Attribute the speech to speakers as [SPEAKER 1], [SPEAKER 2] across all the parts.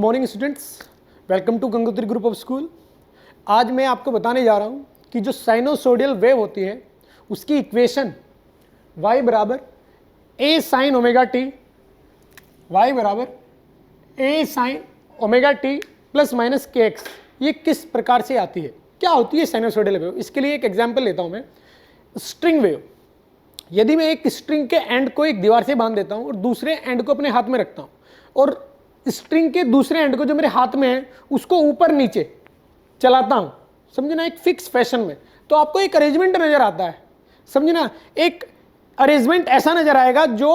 [SPEAKER 1] Morning students, welcome to Gangotri group of school. आज मैं आपको बताने जा रहा हूँ कि जो साइनोसोडियल वेव होती है उसकी इक्वेशन y बराबर a sine omega T, y बराबर a sine omega T plus minus के एक्स, ये किस प्रकार से आती है, क्या होती है साइनोसोडियल वेव। इसके लिए एक एग्जाम्पल लेता हूँ मैं, स्ट्रिंग वेव। यदि मैं एक स्ट्रिंग के एंड को एक दीवार से बांध देता हूँ और दूसरे एंड को अपने हाथ में रखता हूँ और स्ट्रिंग के दूसरे एंड को जो मेरे हाथ में है उसको ऊपर नीचे चलाता हूं, समझे ना, एक फिक्स फैशन में, तो आपको एक अरेंजमेंट नजर आता है, समझे ना। एक अरेंजमेंट ऐसा नजर आएगा जो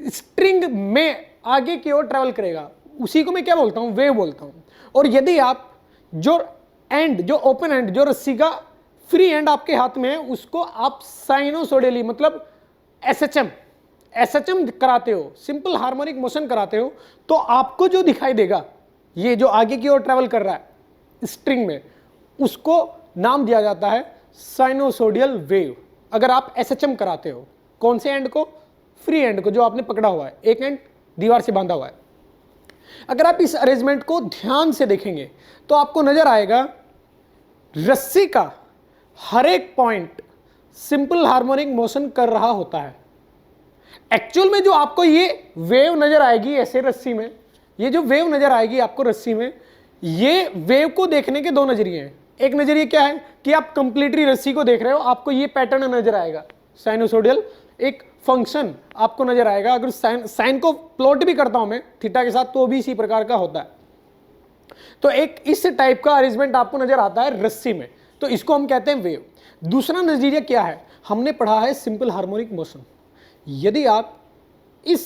[SPEAKER 1] स्ट्रिंग में आगे की ओर ट्रेवल करेगा, उसी को मैं क्या बोलता हूं, वेव बोलता हूं। और यदि आप जो एंड, जो ओपन एंड, जो रस्सी का फ्री एंड आपके हाथ में है उसको आप साइनोसोडियली मतलब एसएचएम कराते हो, सिंपल हार्मोनिक मोशन कराते हो, तो आपको जो दिखाई देगा, ये जो आगे की ओर ट्रेवल कर रहा है स्ट्रिंग में, उसको नाम दिया जाता है साइनोसोडियल वेव। अगर आप एसएचएम कराते हो, कौन से एंड को, फ्री एंड को जो आपने पकड़ा हुआ है, एक एंड दीवार से बांधा हुआ है। अगर आप इस अरेंजमेंट को ध्यान से देखेंगे तो आपको नजर आएगा रस्सी का हर एक पॉइंट सिंपल हार्मोनिक मोशन कर रहा होता है। एक्चुअल में जो आपको ये वेव नजर आएगी ऐसे रस्सी में, ये जो वेव नजर आएगी आपको रस्सी में, ये वेव को देखने के दो नजरिए हैं। एक नजरिए क्या है कि आप कंप्लीटली रस्सी को देख रहे हो, आपको ये पैटर्न नजर आएगा, साइनोसोडियल एक फंक्शन आपको नजर आएगा। अगर साइन को प्लॉट भी करता हूं मैं थीटा के साथ तो भी इसी प्रकार का होता है। तो एक इस टाइप का अरेंजमेंट आपको नजर आता है रस्सी में, तो इसको हम कहते हैं वेव। दूसरा नजरिया क्या है, हमने पढ़ा है सिंपल हार्मोनिक मोशन। यदि आप इस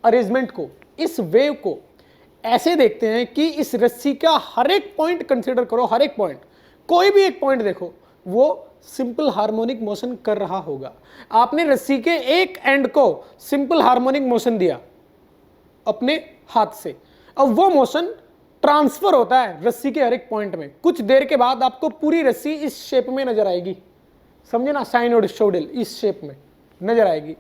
[SPEAKER 1] अरेंजमेंट को, इस वेव को ऐसे देखते हैं कि इस रस्सी का हर एक पॉइंट कंसीडर करो, हर एक पॉइंट, कोई भी एक पॉइंट देखो, वो सिंपल हार्मोनिक मोशन कर रहा होगा। आपने रस्सी के एक एंड को सिंपल हार्मोनिक मोशन दिया अपने हाथ से, अब वो मोशन ट्रांसफर होता है रस्सी के हर एक पॉइंट में। कुछ देर के बाद आपको पूरी रस्सी इस शेप में नजर आएगी, समझे ना, साइनोसोडियल इस शेप में नजर आएगी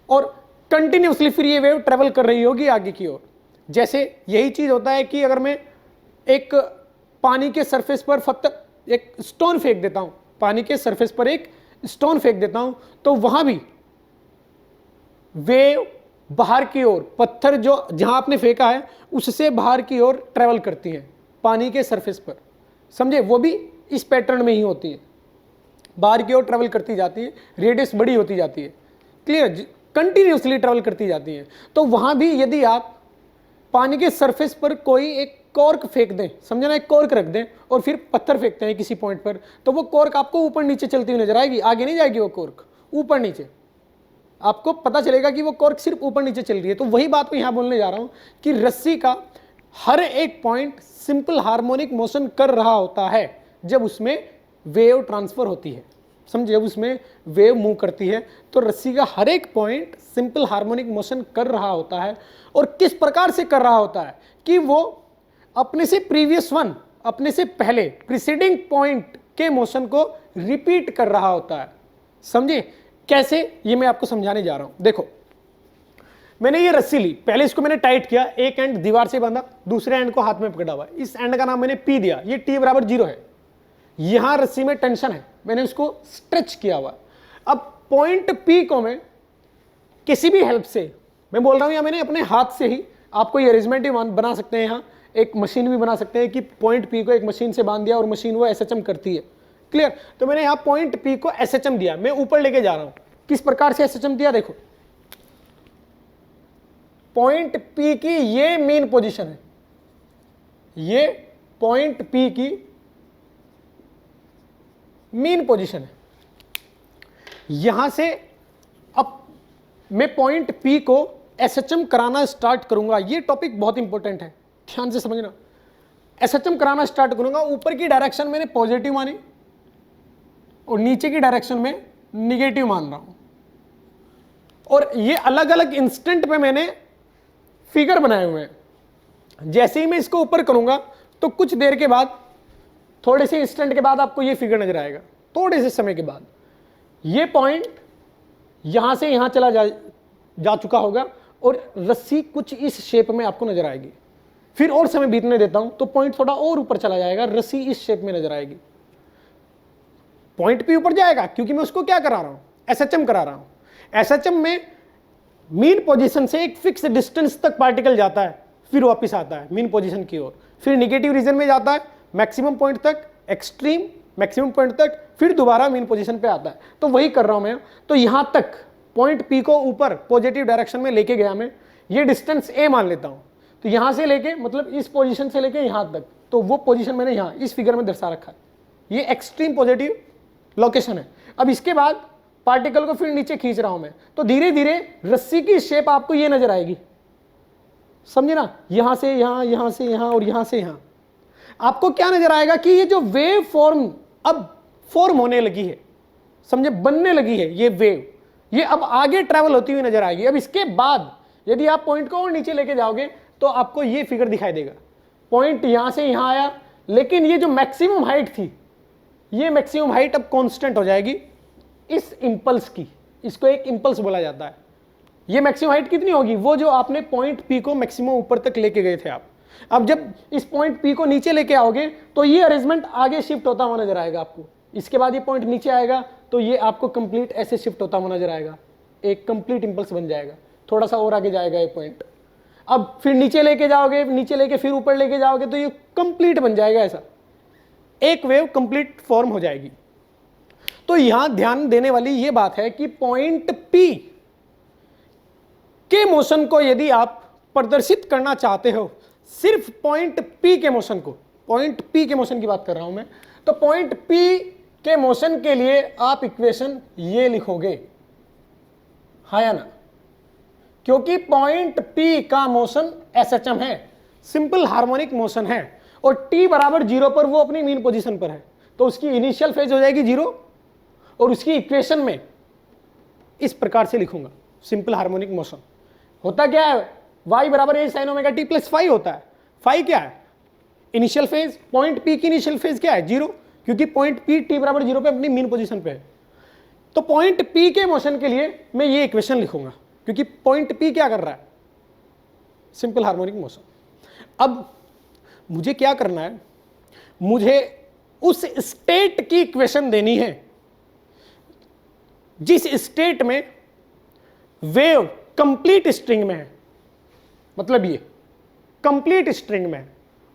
[SPEAKER 1] और कंटिन्यूसली फिर ये वेव ट्रेवल कर रही होगी आगे की ओर। जैसे यही चीज होता है कि अगर मैं एक पानी के सरफेस पर फक्त एक स्टोन फेंक देता हूं, पानी के सरफेस पर एक स्टोन फेंक देता हूं, तो वहां भी वेव बाहर की ओर, पत्थर जो जहां आपने फेंका है उससे बाहर की ओर ट्रेवल करती है पानी के सरफेस पर, समझे, वो भी इस पैटर्न में ही होती है, बाहर की ओर ट्रेवल करती जाती है, रेडियस बड़ी होती जाती है, क्लियर, कंटिन्यूसली ट्रेवल करती जाती है। तो वहां भी यदि आप पानी के सरफेस पर कोई एक कॉर्क फेंक दें, समझे ना, एक कॉर्क रख दें और फिर पत्थर फेंकते हैं किसी पॉइंट पर, तो वो कॉर्क आपको ऊपर नीचे चलती हुई नजर आएगी, आगे नहीं जाएगी वो कॉर्क, ऊपर नीचे आपको पता चलेगा कि वो कॉर्क सिर्फ ऊपर नीचे चल रही है। तो वही बात मैं यहां बोलने जा रहा हूं कि रस्सी का हर एक पॉइंट सिंपल हार्मोनिक मोशन कर रहा होता है जब उसमें वेव ट्रांसफर होती है, समझे, जब उसमें वेव मूव करती है तो रस्सी का हर एक पॉइंट सिंपल हार्मोनिक मोशन कर रहा होता है। और किस प्रकार से कर रहा होता है कि वो अपने से प्रीवियस वन, अपने से पहले प्रीसीडिंग पॉइंट के मोशन को रिपीट कर रहा होता है, समझे कैसे, ये मैं आपको समझाने जा रहा हूं। देखो, मैंने ये रस्सी ली, पहले इसको मैंने टाइट किया, एक एंड दीवार से बांधा, दूसरे एंड को हाथ में पकड़ा हुआ है, इस एंड का नाम मैंने पी दिया, ये टी बराबर 0 है, यहां रस्सी में टेंशन है, मैंने उसको स्ट्रेच किया हुआ। अब पॉइंट पी को मैं किसी भी हेल्प से, मैं बोल रहा हूं या मैंने अपने हाथ से ही, आपको ये अरेंजमेंट ही बना सकते हैं, यहाँ एक मशीन भी बना सकते हैं कि पॉइंट पी को एक मशीन से बांध दिया और मशीन वो एसएचएम करती है, क्लियर। तो मैंने यहाँ पॉइंट पी को एसएचएम दिया, मैं ऊपर लेके जा रहा हूं, किस प्रकार से एसएचएम दिया, देखो, पॉइंट पी की ये मेन पोजीशन है, ये पॉइंट पी की मेन पोजीशन है, यहां से अब मैं पॉइंट पी को एसएचएम कराना स्टार्ट करूंगा। ये टॉपिक बहुत इंपॉर्टेंट है, ध्यान से समझना। एसएचएम कराना स्टार्ट करूंगा, ऊपर की डायरेक्शन मैंने पॉजिटिव मानी और नीचे की डायरेक्शन में निगेटिव मान रहा हूं, और ये अलग अलग इंस्टेंट पे मैंने फिगर बनाए हुए हैं। जैसे ही मैं इसको ऊपर करूंगा तो कुछ देर के बाद, थोड़े से इंस्टेंट के बाद आपको ये फिगर नजर आएगा, थोड़े से समय के बाद ये पॉइंट यहां से यहां जा चुका होगा और रस्सी कुछ इस शेप में आपको नजर आएगी, फिर और समय बीतने देता हूं तो पॉइंट थोड़ा और ऊपर चला जाएगा, रस्सी इस शेप में नजर आएगी, पॉइंट पी ऊपर जाएगा क्योंकि मैं उसको क्या करा रहा हूं, एसएचएम करा रहा हूं। एसएचएम में मीन पोजीशन से एक फिक्स डिस्टेंस तक पार्टिकल जाता है, फिर वापस आता है मीन पोजीशन की ओर, फिर निगेटिव रीजन में जाता है मैक्सिमम पॉइंट तक, एक्सट्रीम मैक्सिमम पॉइंट तक, फिर दोबारा मीन पोजीशन पे आता है। तो वही कर रहा हूं मैं। तो यहां तक पॉइंट पी को ऊपर पॉजिटिव डायरेक्शन में लेके गया मैं, ये डिस्टेंस ए मान लेता हूं। तो यहां से लेके मतलब इस पोजीशन से लेके यहां तक, तो वो पोजीशन मैंने यहां इस फिगर में दर्शा रखा है, ये एक्सट्रीम पॉजिटिव लोकेशन है। अब इसके बाद पार्टिकल को फिर नीचे खींच रहा हूं मैं, तो धीरे धीरे रस्सी की शेप आपको ये नजर आएगी, समझे ना, यहां से यहां, यहां से यहां और यहां से यहां। आपको क्या नजर आएगा कि ये जो वेव फॉर्म अब फॉर्म होने लगी है, समझे, बनने लगी है ये वेव, ये अब आगे ट्रैवल होती हुई नजर आएगी। अब इसके बाद यदि आप पॉइंट को और नीचे लेके जाओगे तो आपको ये फिगर दिखाई देगा, पॉइंट यहां से यहां आया, लेकिन ये जो मैक्सिमम हाइट थी, ये मैक्सिमम हाइट अब कांस्टेंट हो जाएगी इस इंपल्स की, इसको एक इंपल्स बोला जाता है। ये मैक्सिमम हाइट कितनी होगी, वो जो आपने पॉइंट पी को मैक्सिमम ऊपर तक लेके गए थे आप। अब जब इस पॉइंट पी को नीचे लेके आओगे तो ये अरेंजमेंट आगे शिफ्ट होता हुआ नजर आएगा आपको। इसके बाद ये पॉइंट नीचे आएगा तो ये आपको कंप्लीट ऐसे शिफ्ट होता हुआ नजर आएगा, एक कंप्लीट इंपल्स बन जाएगा, थोड़ा सा और आगे जाएगा ये पॉइंट। अब फिर नीचे लेके जाओगे, नीचे लेके फिर ऊपर लेके जाओगे तो ये कंप्लीट बन जाएगा, ऐसा एक वेव कंप्लीट फॉर्म हो जाएगी। तो यहां ध्यान देने वाली ये बात है कि पॉइंट पी के मोशन को यदि आप प्रदर्शित करना चाहते हो, सिर्फ पॉइंट पी के मोशन को, पॉइंट पी के मोशन की बात कर रहा हूं मैं, तो पॉइंट पी के मोशन के लिए आप इक्वेशन ये लिखोगे, हाँ या ना, क्योंकि पॉइंट पी का मोशन एसएचएम है, सिंपल हार्मोनिक मोशन है, और t बराबर 0 पर वो अपनी मीन पोजीशन पर है, तो उसकी इनिशियल फेज हो जाएगी 0, और उसकी इक्वेशन में इस प्रकार से लिखूंगा, सिंपल हार्मोनिक मोशन होता क्या है, y बराबर a sin omega t plus phi होता है। फाई क्या है, इनिशियल फेज, पॉइंट पी की इनिशियल फेज क्या है 0, क्योंकि पॉइंट पी t बराबर 0 पे अपनी मीन पोजीशन पे है। तो पॉइंट पी के मोशन के लिए मैं ये इक्वेशन लिखूंगा, क्योंकि पॉइंट पी क्या कर रहा है, सिंपल हार्मोनिक मोशन। अब मुझे क्या करना है, मुझे उस स्टेट की इक्वेशन देनी है जिस स्टेट में वेव कंप्लीट स्ट्रिंग में है, मतलब ये कंप्लीट स्ट्रिंग में है,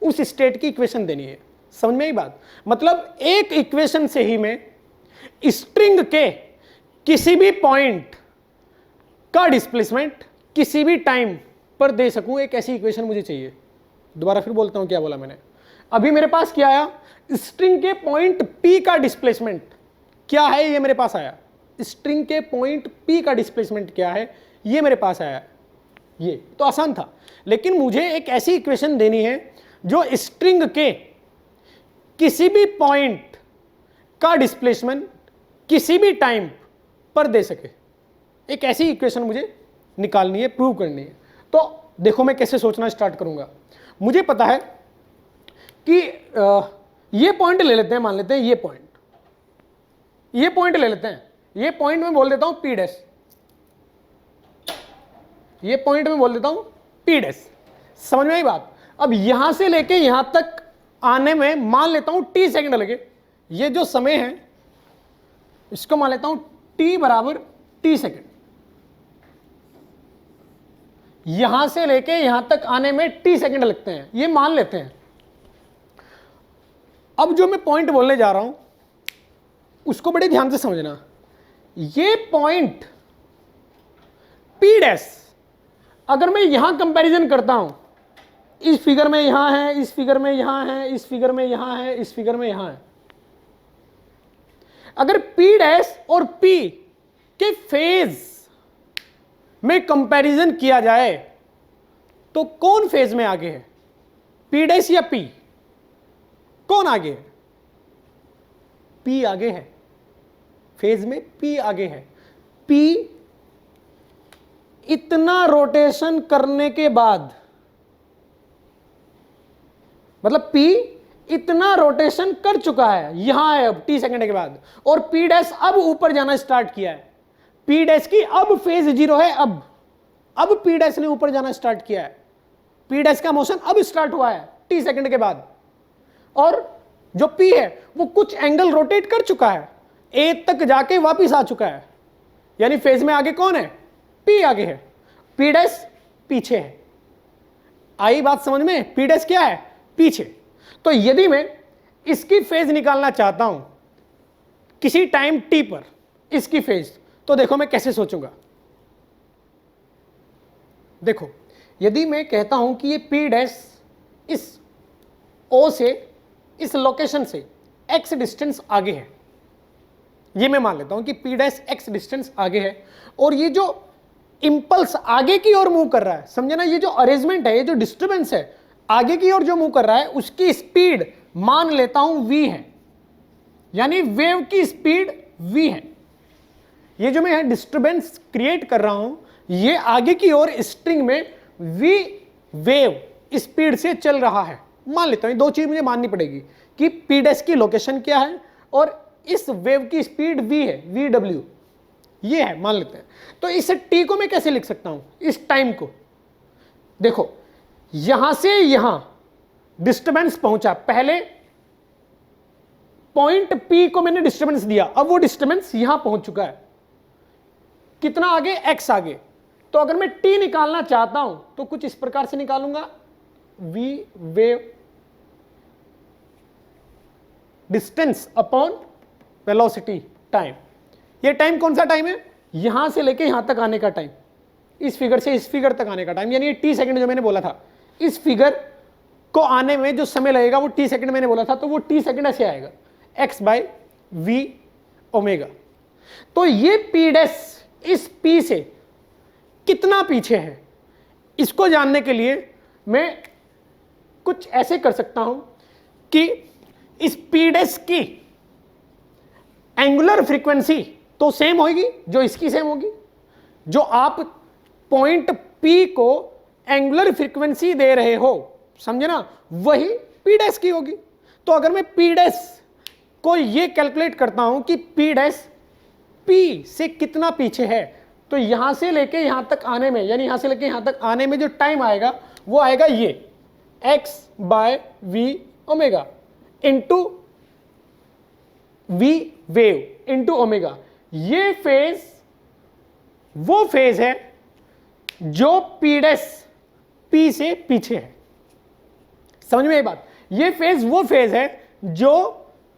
[SPEAKER 1] उस स्टेट की इक्वेशन देनी है। समझ में आई बात, मतलब एक इक्वेशन से ही मैं स्ट्रिंग के किसी भी पॉइंट का डिस्प्लेसमेंट किसी भी टाइम पर दे सकूं, एक ऐसी इक्वेशन मुझे चाहिए। दोबारा फिर बोलता हूं क्या बोला मैंने, अभी मेरे पास क्या आया, स्ट्रिंग के पॉइंट P का डिस्प्लेसमेंट क्या है, ये मेरे पास आया, स्ट्रिंग के पॉइंट P का डिस्प्लेसमेंट क्या है, ये मेरे पास आया। ये तो आसान था, लेकिन मुझे एक ऐसी इक्वेशन देनी है जो स्ट्रिंग के किसी भी पॉइंट का डिस्प्लेसमेंट किसी भी टाइम पर दे सके। एक ऐसी इक्वेशन मुझे निकालनी है, प्रूव करनी है। तो देखो मैं कैसे सोचना स्टार्ट करूंगा। मुझे पता है कि ये पॉइंट ले लेते हैं, मान लेते हैं ये पॉइंट ले लेते हैं, ये पॉइंट में बोल देता हूं P डैश, ये पॉइंट में बोल देता हूं P डैश। समझ में आई बात। अब यहां से लेके यहां तक आने में मान लेता हूं T सेकंड लगे, ये जो समय है इसको मान लेता हूं T बराबर T सेकंड, यहां से लेके यहां तक आने में T सेकंड लगते हैं, ये मान लेते हैं। अब जो मैं पॉइंट बोलने जा रहा हूं उसको बड़े ध्यान से समझना। ये पॉइंट P डैश अगर मैं यहां कंपैरिजन करता हूं, इस फिगर में यहां है, इस फिगर में यहां है, इस फिगर में यहां है, इस फिगर में यहां है, अगर P डैश और P के फेज में कंपैरिजन किया जाए तो कौन फेज में आगे है, P डैश या P, कौन आगे है? P आगे है, फेज में P आगे है। P इतना रोटेशन करने के बाद, मतलब P इतना रोटेशन कर चुका है, यहां है अब T सेकंड के बाद, और P डैश अब ऊपर जाना स्टार्ट किया है। P डैश की अब फेज 0 है, अब P डैश ने ऊपर जाना स्टार्ट किया है। पी डैश का मोशन अब स्टार्ट हुआ है टी सेकंड के बाद, और जो पी है वो कुछ एंगल रोटेट कर चुका है, ए तक जाके वापिस आ चुका है, यानी फेज में आगे कौन है, पी आगे है, पी डैश पीछे है। आई बात समझ में, पी डैश क्या है, पीछे। तो यदि मैं इसकी फेज निकालना चाहता हूं किसी टाइम टी पर, इसकी फेज, तो देखो मैं कैसे सोचूंगा। देखो यदि मैं कहता हूं कि ये पी डैश इस ओ से, इस लोकेशन से x डिस्टेंस आगे है, ये मैं मान लेता हूं कि पी डैश x डिस्टेंस आगे है, और ये जो इंपल्स आगे की ओर मूव कर रहा है, समझे ना, ये जो अरेंजमेंट है, ये जो डिस्टर्बेंस है आगे की ओर जो मूव कर रहा है, उसकी स्पीड मान लेता हूं v है, यानी वेव की स्पीड v है। ये जो मैं डिस्टर्बेंस क्रिएट कर रहा हूं, ये आगे की ओर स्ट्रिंग में v वेव स्पीड से चल रहा है, मान लेता हूं। दो चीज मुझे माननी पड़ेगी कि पी डैश की लोकेशन क्या है और इस वेव की स्पीड v है, vw ये है, मान लेते हैं। तो इस t को मैं कैसे लिख सकता हूं, इस टाइम को। देखो यहां से यहां डिस्टर्बेंस पहुंचा, पहले पॉइंट P को मैंने डिस्टर्बेंस दिया, अब वो डिस्टर्बेंस यहां पहुंच चुका है, कितना आगे, x आगे। तो अगर मैं t निकालना चाहता हूं तो कुछ इस प्रकार से निकालूंगा, v wave distance upon velocity time. ये टाइम कौन सा टाइम है, यहां से लेके यहां तक आने का टाइम, इस फिगर से इस फिगर तक आने का टाइम, यानी ये टी सेकंड जो मैंने बोला था, इस फिगर को आने में जो समय लगेगा वो टी सेकंड मैंने बोला था, तो वो टी सेकंड ऐसे आएगा, x बाय वी ओमेगा। तो ये पी डैश इस p से कितना पीछे है, इसको जानने के लिए मैं कुछ ऐसे कर सकता हूं कि इस पी डैश की एंगुलर फ्रीक्वेंसी तो सेम होगी जो इसकी सेम होगी, जो आप पॉइंट P को एंगुलर फ्रीक्वेंसी दे रहे हो, समझे ना, वही P डैश की होगी। तो अगर मैं P डैश को ये कैलकुलेट करता हूं कि P डैश P से कितना पीछे है, तो यहां से लेके यहां तक आने में, यानी यहां से लेके यहां तक आने में जो टाइम आएगा वो आएगा ये x by v omega into v wave into omega. ये फेज वो फेज है जो P डैश P से पीछे है, समझ में ये बात, ये फेज वो फेज है जो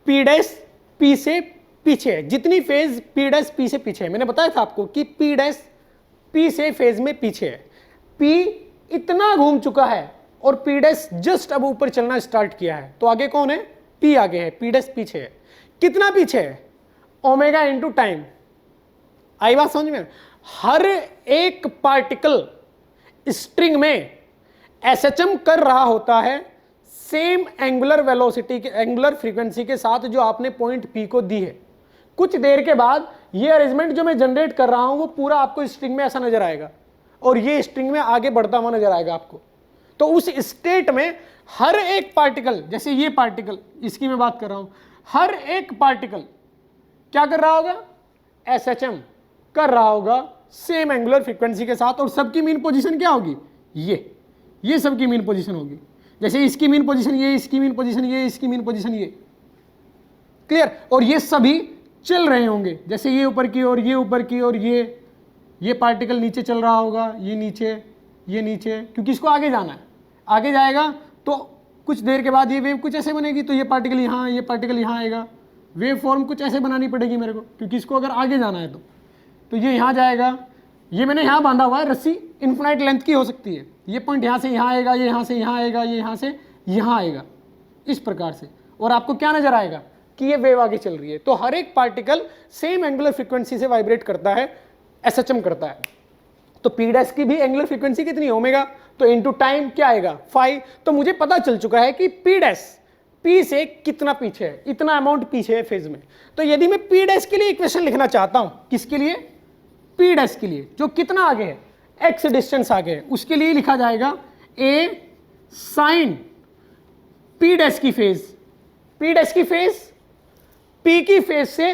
[SPEAKER 1] P डैश P से पीछे है। जितनी फेज P डैश P से पीछे है, मैंने बताया था आपको कि P डैश P से फेज में पीछे है, P इतना घूम चुका है और P डैश जस्ट अब ऊपर चलना स्टार्ट किया है, तो आगे कौन है, P आगे है, P डैश पीछे है। कितना पीछे है, ओमेगा इंटू टाइम। आई बात समझ में। हर एक पार्टिकल स्ट्रिंग में एसएचएम कर रहा होता है सेम एंगुलर वेलोसिटी के, एंगुलर फ्रीक्वेंसी के साथ जो आपने पॉइंट P को दी है। कुछ देर के बाद ये अरेंजमेंट जो मैं जनरेट कर रहा हूं वो पूरा आपको स्ट्रिंग में ऐसा नजर आएगा और ये स्ट्रिंग में आगे बढ़ता हुआ नजर आएगा आपको। तो उस स्टेट में हर एक पार्टिकल, जैसे ये पार्टिकल, इसकी मैं बात कर रहा हूं, हर एक पार्टिकल क्या कर रहा होगा, एसएचएम कर रहा होगा सेम एंगुलर फ्रीक्वेंसी के साथ, और सबकी मीन पोजीशन क्या होगी, ये सबकी मीन पोजीशन होगी। जैसे इसकी मीन पोजीशन ये, इसकी मीन पोजीशन ये, इसकी मीन पोजीशन ये, क्लियर। और ये सभी चल रहे होंगे, जैसे ये ऊपर की ओर, ये ऊपर की ओर, ये पार्टिकल नीचे चल रहा होगा, ये नीचे, क्योंकि इसको आगे जाना है। आगे जाएगा तो कुछ देर के बाद ये वेव कुछ ऐसे बनेगी, तो ये पार्टिकल यहाँ, ये पार्टिकल यहाँ आएगा, वेव फॉर्म कुछ ऐसे बनानी पड़ेगी मेरे को, क्योंकि इसको अगर आगे जाना है तो ये यहाँ जाएगा। ये मैंने यहाँ बांधा हुआ है, रस्सी इन्फिनाइट लेंथ की हो सकती है, ये पॉइंट यहाँ से यहाँ आएगा, ये यहाँ से यहाँ आएगा, ये यहाँ से यहाँ आएगा, इस प्रकार से। और आपको क्या नजर आएगा कि ये वेव आगे चल रही है। तो हर एक पार्टिकल सेम एंगुलर फ्रीक्वेंसी से वाइब्रेट करता है, एसएचएम करता है। तो पी डैश की भी एंगुलर फ्रीक्वेंसी कितनी, ओमेगा, तो इनटू टाइम क्या आएगा, 5। तो मुझे पता चल चुका है कि पी डैश पी से कितना पीछे है, इतना अमाउंट पीछे है फेज में। तो यदि मैं पी डैश के लिए इक्वेशन लिखना चाहता हूं, किसके लिए, पी डैश के लिए, जो कितना आगे है, एक्स डिस्टेंस आगे है, उसके लिए लिखा जाएगा ए साइन पी डैश की फेज। पी डैश की फेज पी की फेज से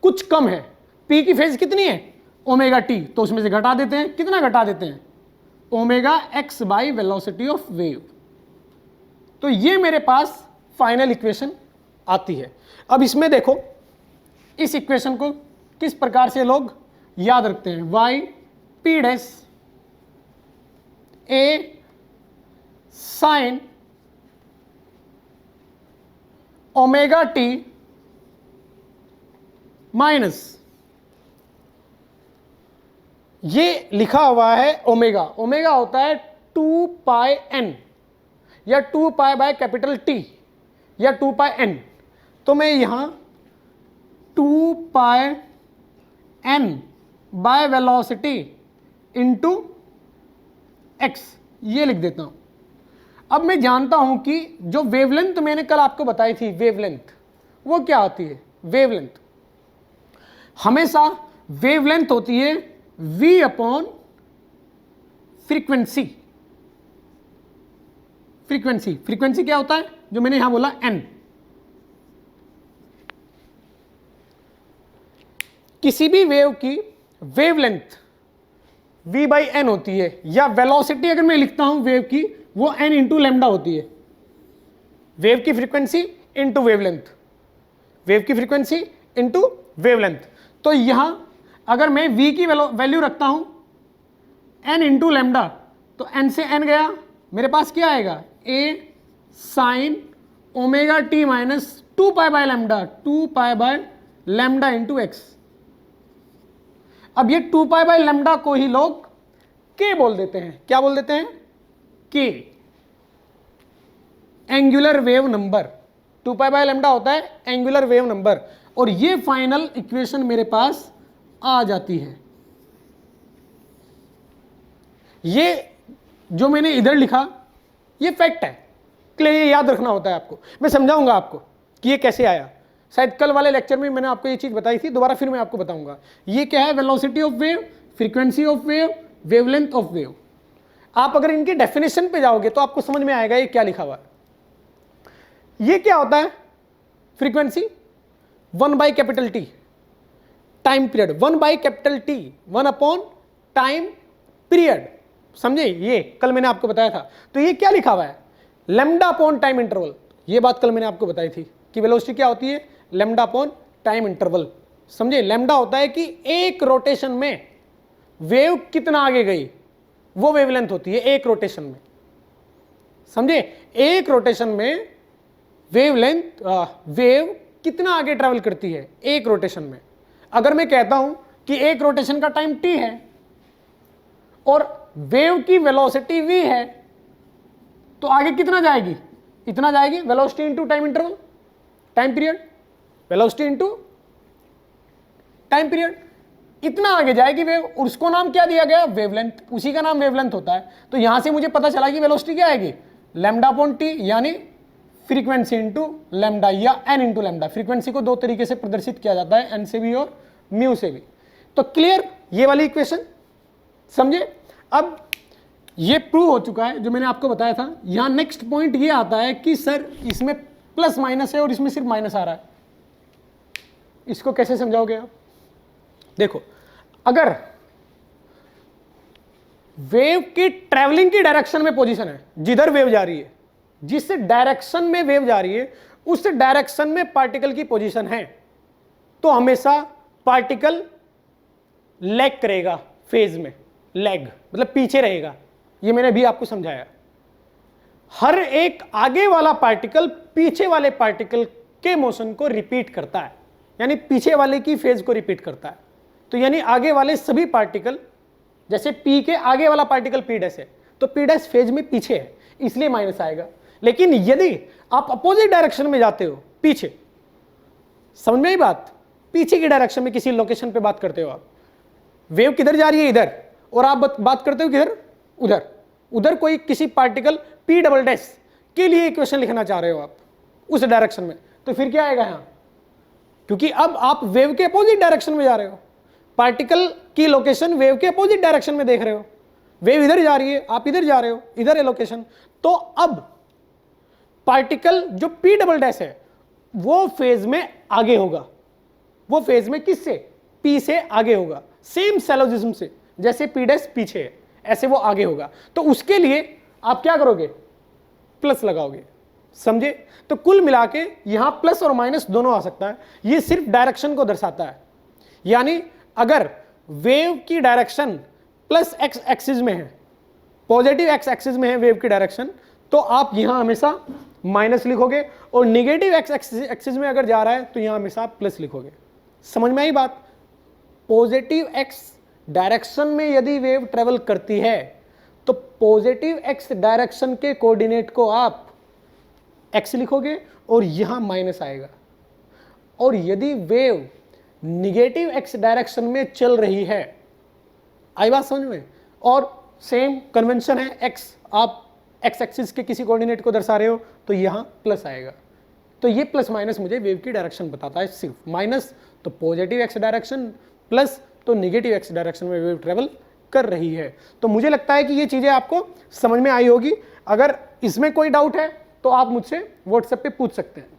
[SPEAKER 1] कुछ कम है। पी की फेज कितनी है, ओमेगा टी, तो उसमें से घटा देते हैं, कितना घटा देते हैं, omega x by velocity of wave. तो ये मेरे पास फाइनल इक्वेशन आती है। अब इसमें देखो, इस इक्वेशन को किस प्रकार से लोग याद रखते हैं, y p dash a sine omega T minus, ये लिखा हुआ है ओमेगा, ओमेगा होता है 2 पाई n या 2 पाई बाय कैपिटल T या 2 पाई n। तो मैं यहां 2 पाई n by velocity into x ये लिख देता हूं। अब मैं जानता हूं कि जो वेवलेंथ मैंने कल आपको बताई थी, वेवलेंथ वो क्या होती है, वेवलेंथ हमेशा वेवलेंथ होती है v upon frequency. Frequency, frequency क्या होता है, जो मैंने यहां बोला n। किसी भी वेव की वेवलेंथ v बाई एन होती है, या वेलोसिटी अगर मैं लिखता हूं वेव की, वो n इंटू लेमडा होती है। वेव की फ्रीक्वेंसी इंटू वेवलेंथ, वेव की फ्रीक्वेंसी इंटू वेवलेंथ। तो यहां अगर मैं v की वैल्यू रखता हूं n इंटू लेमडा, तो n से n गया, मेरे पास क्या आएगा, a sine omega T minus 2 pi by lambda, 2 pi by lambda into x. अब ये 2 पाई बाय लेमडा को ही लोग k बोल देते हैं। क्या बोल देते हैं, k angular wave number. 2 pi by lambda होता है एंगुलर वेव नंबर। और ये फाइनल इक्वेशन मेरे पास आ जाती है। ये जो मैंने इधर लिखा ये फैक्ट है, इसलिए ये याद रखना होता है आपको। मैं समझाऊंगा आपको कि ये कैसे आया, शायद कल वाले लेक्चर में मैंने आपको ये चीज बताई थी, दोबारा फिर मैं आपको बताऊंगा। ये क्या है, velocity of wave, frequency of wave, wavelength of wave. आप अगर इनकी डेफिनेशन पे जाओगे तो आपको समझ में आएगा ये क्या लिखा हुआ है। ये क्या होता है, frequency 1 by capital T, time period 1 by capital T, 1 upon time period. समझे, ये कल मैंने आपको बताया था। तो ये क्या लिखा हुआ है, लेमडा अपॉन टाइम इंटरवल। ये बात कल मैंने आपको बताई थी कि वेलोसिटी क्या होती है, लेमडा अपॉन टाइम इंटरवल। समझे, लेमडा होता है कि एक रोटेशन में वेव कितना आगे गई, वो वेवलेंथ होती है एक रोटेशन में। समझे, एक रोटेशन में वेवलेंथ, वेव कितना आगे ट्रैवल करती है एक रोटेशन में। अगर मैं कहता हूं कि एक रोटेशन का टाइम t है और वेव की वेलोसिटी v है, तो आगे कितना जाएगी, इतना जाएगी। Velocity into time interval, time period, velocity into time period, इतना आगे जाएगी वेव। और उसको नाम क्या दिया गया, वेवलेंथ, उसी का नाम वेवलेंथ होता है। तो यहां से मुझे पता चला कि वेलोसिटी क्या आएगी, लैम्डा अपॉन टी, यानी फ्रीक्वेंसी इंटू लैम्डा या एन इंटू लैम्डा। फ्रीक्वेंसी को दो तरीके से प्रदर्शित किया जाता है, एन से भी और म्यू से भी। तो क्लियर ये वाली इक्वेशन, समझे। अब ये प्रूव हो चुका है जो मैंने आपको बताया था। यहां नेक्स्ट पॉइंट ये आता है कि सर इसमें प्लस माइनस है और इसमें सिर्फ माइनस आ रहा है, इसको कैसे समझाओगे आप। देखो, अगर वेव की ट्रैवलिंग की डायरेक्शन में पोजीशन है, जिधर वेव जा रही है, जिस डायरेक्शन में वेव जा रही है उस डायरेक्शन में पार्टिकल की पोजीशन है, तो हमेशा पार्टिकल लैग करेगा फेज में। लैग मतलब पीछे रहेगा, ये मैंने भी आपको समझाया। हर एक आगे वाला पार्टिकल पीछे वाले पार्टिकल के मोशन को रिपीट करता है, यानी पीछे वाले की फेज को रिपीट करता है। तो यानी आगे वाले सभी पार्टिकल, जैसे P के आगे वाला पार्टिकल P डैश है, तो P डैश फेज में पीछे है, इसलिए माइनस आएगा। लेकिन यदि आप अपोजिट डायरेक्शन में जाते हो, पीछे, समझ में आई बात, पीछे की डायरेक्शन में किसी लोकेशन पे बात करते हो आप, वेव किधर जा रही है इधर, और आप बात करते हो किधर, उधर, उधर कोई किसी पार्टिकल P डबल डैश के लिए इक्वेशन लिखना चाह रहे हो आप उस डायरेक्शन में, तो फिर क्या आएगा यहां, क्योंकि अब आप वेव के अपोजिट डायरेक्शन में जा रहे हो, पार्टिकल की लोकेशन वेव के अपोजिट डायरेक्शन में देख रहे हो। वेव इधर जा रही है, आप इधर जा रहे हो, इधर है लोकेशन। तो अब पार्टिकल जो P डबल डैश है वो फेज में आगे होगा, वो फेज में किससे, P से आगे होगा, सेम सेलोजिज्म से, जैसे P डैश पीछे है। ऐसे वो आगे होगा। तो उसके लिए आप क्या करोगे, प्लस लगाओगे, समझे। तो कुल मिला के यहां प्लस और माइनस दोनों आ सकता है, ये सिर्फ डायरेक्शन को दर्शाता है। यानी अगर वेव की डायरेक्शन प्लस एक्स एक्सिस में है, पॉजिटिव एक्स एक्सिस में है वेव की डायरेक्शन, तो आप यहां हमेशा माइनस लिखोगे, और निगेटिव एक्स एक्सिस में अगर जा रहा है तो यहां हमेशा आप प्लस लिखोगे। समझ में आई बात। पॉजिटिव एक्स डायरेक्शन में यदि वेव ट्रेवल करती है तो पॉजिटिव एक्स डायरेक्शन के कोऑर्डिनेट को आप एक्स लिखोगे और यहां माइनस आएगा। और यदि वेव निगेटिव एक्स डायरेक्शन में चल रही है, आई बात समझ में, और सेम कन्वेंशन है, एक्स आप एक्स एक्सिस के किसी कोऑर्डिनेट को दर्शा रहे हो तो यहां प्लस आएगा। तो ये प्लस माइनस मुझे वेव की डायरेक्शन बताता है, सिर्फ माइनस तो पॉजिटिव एक्स डायरेक्शन, प्लस तो निगेटिव एक्स डायरेक्शन में वेव ट्रेवल कर रही है। तो मुझे लगता है कि ये चीजें आपको समझ में आई होगी। अगर इसमें कोई डाउट है तो आप मुझसे व्हाट्सएप पे पूछ सकते हैं।